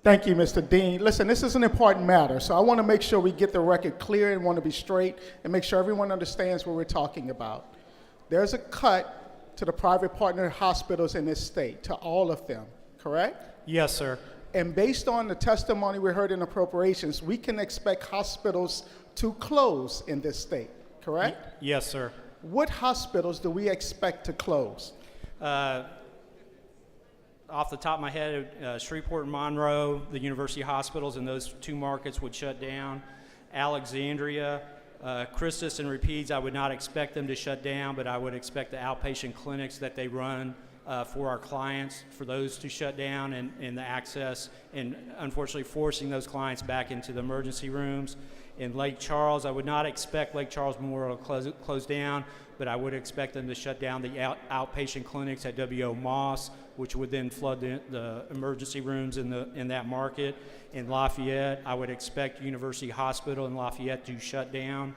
Thank you, Mr. Dean. Listen, this is an important matter, so I want to make sure we get the record clear and want to be straight and make sure everyone understands what we're talking about. There's a cut to the private partner hospitals in this state, to all of them, correct? Yes, sir. And based on the testimony we heard in appropriations, we can expect hospitals to close in this state, correct? Yes, sir. What hospitals do we expect to close? Off the top of my head, Shreveport and Monroe, the university hospitals in those two markets would shut down. Alexandria, Christus and Rapides, I would not expect them to shut down, but I would expect the outpatient clinics that they run for our clients, for those to shut down and the access, and unfortunately forcing those clients back into the emergency rooms. In Lake Charles, I would not expect Lake Charles Memorial to close down, but I would expect them to shut down the outpatient clinics at W.O. Moss, which would then flood the emergency rooms in that market. In Lafayette, I would expect University Hospital in Lafayette to shut down.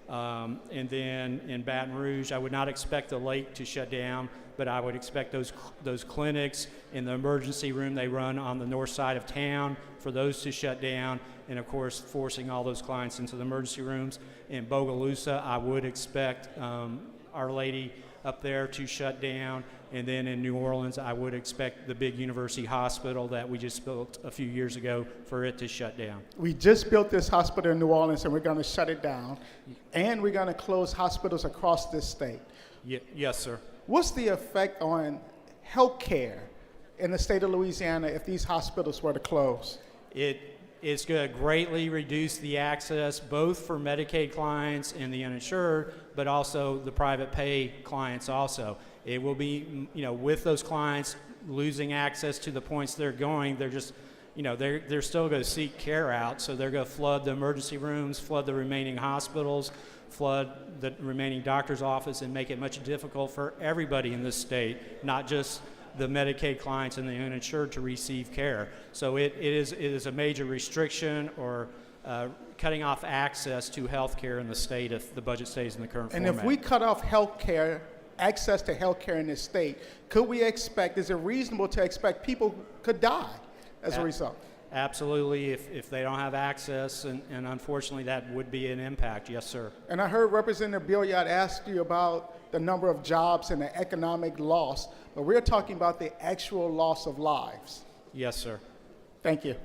And then in Baton Rouge, I would not expect the Lake to shut down, but I would expect those clinics in the emergency room they run on the north side of town for those to shut down, and of course forcing all those clients into the emergency rooms. In Bogalusa, I would expect Our Lady up there to shut down, and then in New Orleans, I would expect the big university hospital that we just built a few years ago for it to shut down. We just built this hospital in New Orleans, and we're going to shut it down, and we're going to close hospitals across this state. Yes, sir. What's the effect on health care in the state of Louisiana if these hospitals were to close? It's going to greatly reduce the access both for Medicaid clients and the uninsured, but also the private pay clients also. It will be, with those clients losing access to the points they're going, they're just, they're still going to seek care out, so they're going to flood the emergency rooms, flood the remaining hospitals, flood the remaining doctor's office, and make it much difficult for everybody in this state, not just the Medicaid clients and the uninsured, to receive care. So it is a major restriction or cutting off access to health care in the state if the budget stays in the current format. And if we cut off health care, access to health care in this state, could we expect, is it reasonable to expect people could die as a result? Absolutely, if they don't have access, and unfortunately that would be an impact, yes, sir. And I heard Representative Billiard ask you about the number of jobs and the economic loss, but we're talking about the actual loss of lives. Yes, sir. Thank you.